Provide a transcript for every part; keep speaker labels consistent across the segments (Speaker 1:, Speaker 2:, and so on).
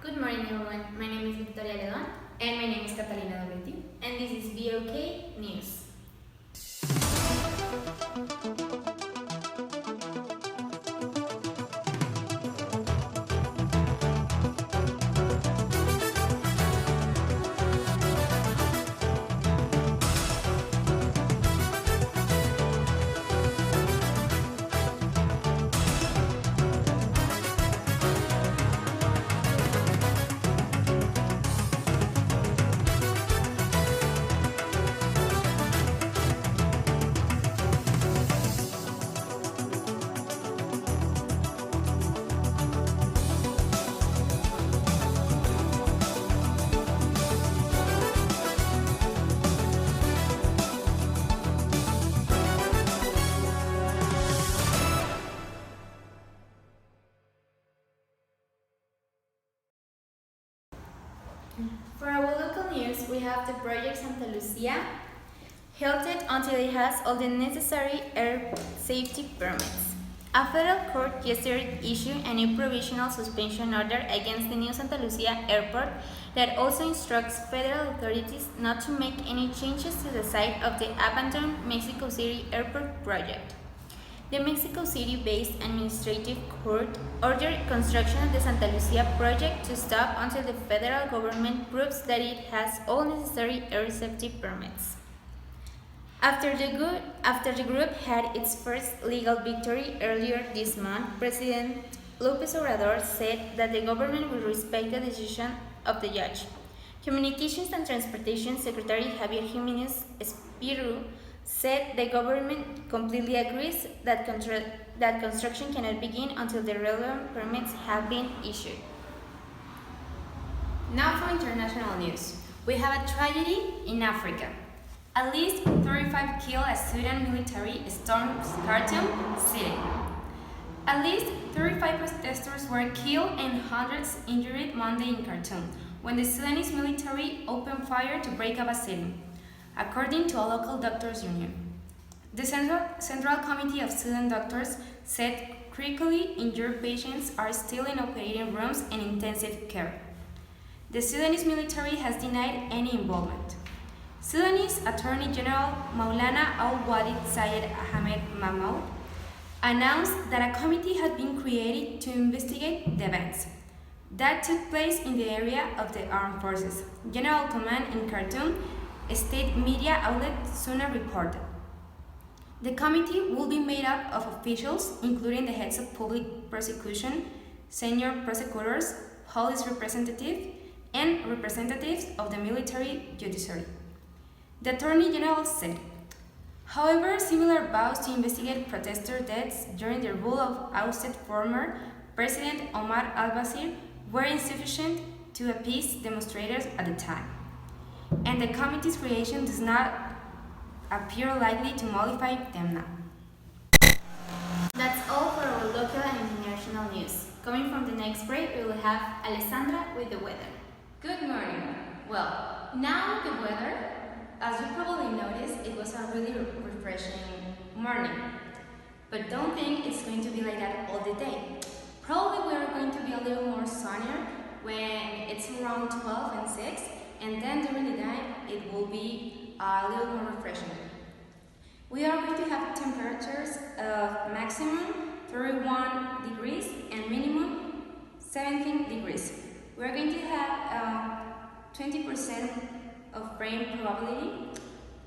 Speaker 1: Good morning, everyone. My name is Victoria Ledon,
Speaker 2: And my name is Catalina Doletti.
Speaker 1: and this is BOK News. For our local news, we have the project Santa Lucia halted until it has all the necessary air safety permits. A federal court yesterday issued a new provisional suspension order against the new Santa Lucia airport that also instructs federal authorities not to make any changes to the site of the abandoned Mexico City airport project. The Mexico City-based administrative court ordered construction of the Santa Lucia project to stop until the federal government proves that it has all necessary air safety permits. After the group had its first legal victory earlier this month, President López Obrador said that the government will respect the decision of the judge. Communications and Transportation Secretary Javier Jiménez Espiru said the government completely agrees that construction cannot begin until the relevant permits have been issued.
Speaker 2: Now for international news. We have a tragedy in Africa. At least 35 killed as Sudan military stormed Khartoum city. At least 35 protesters were killed and hundreds injured Monday in Khartoum when the Sudanese military opened fire to break up a city, according to a local doctors' union. The Central Committee of Sudan Doctors said critically injured patients are still in operating rooms and intensive care. The Sudanese military has denied any involvement. Sudanese Attorney General Maulana al-Walid Sayed Ahmed Mahmoud announced that a committee had been created to investigate the events that took place in the area of the armed forces. General Command in Khartoum, state media outlet SUNA reported. The committee will be made up of officials, including the heads of public prosecution, senior prosecutors, police representatives, and representatives of the military judiciary. The Attorney General said, however, similar vows to investigate protester deaths during the rule of ousted former President Omar al-Bashir were insufficient to appease demonstrators at the time, and the committee's creation does not appear likely to modify them now.
Speaker 1: That's all for our local and international news. Coming from the next break, we will have Alessandra with the weather.
Speaker 2: Good morning. Well, now the weather, as you probably noticed, it was a really refreshing morning. But don't think it's going to be like that all the day. Probably we are going to be a little more sunnier when it's around 12 and 6, and then during the night it will be a little more refreshing. We are going to have temperatures of maximum 31 degrees and minimum 17 degrees. We are going to have 20% of rain probability,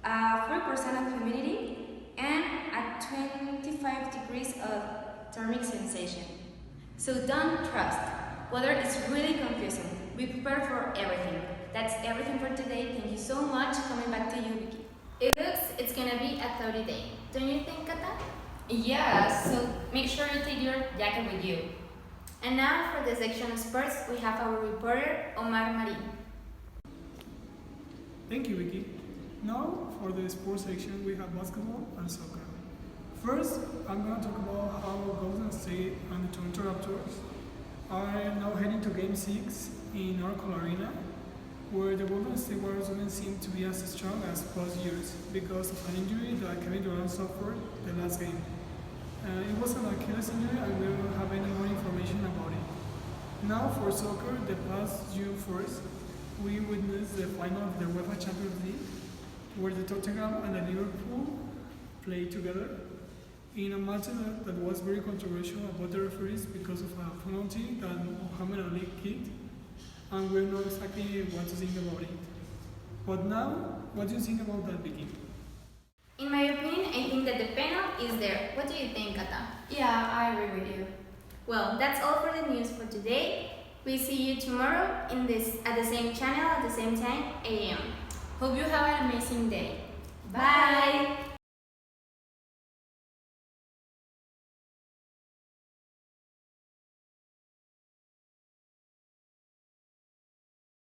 Speaker 2: 4% of humidity, and at 25 degrees of thermic sensation. So don't trust. Weather is really confusing. Be prepared for everything. That's everything for today. Thank you so much. Coming back to you, Vicky.
Speaker 1: It's gonna be a cloudy day. Don't you think, Kata?
Speaker 2: Yeah, so make sure you take your jacket with you.
Speaker 1: And now for the section of sports, we have our reporter Omar Marin.
Speaker 3: Thank you, Vicky. Now, for the sports section, we have basketball and soccer. First, I'm going to talk about how Golden State and the Toronto Raptors are now heading to Game 6 in Oracle Arena, where the Golden State Warriors don't seem to be as strong as past years because of an injury that Kevin Durant suffered the last game. It was an Achilles injury, and we don't have any more information about it. Now for soccer, the past June 1st, we witnessed the final of the UEFA Champions League, where the Tottenham and the Liverpool played together in a match that was very controversial about the referees because of a penalty that Mohamed Ali kicked, and we know exactly what to think about it. But now, what do you think about that, Vicky?
Speaker 1: In my opinion, I think that the panel is there. What do you think, Kata?
Speaker 2: Yeah, I agree with you.
Speaker 1: Well, that's all for the news for today. We see you tomorrow at the same channel at the same time, 8 a.m.
Speaker 2: Hope you have an amazing day.
Speaker 1: Bye!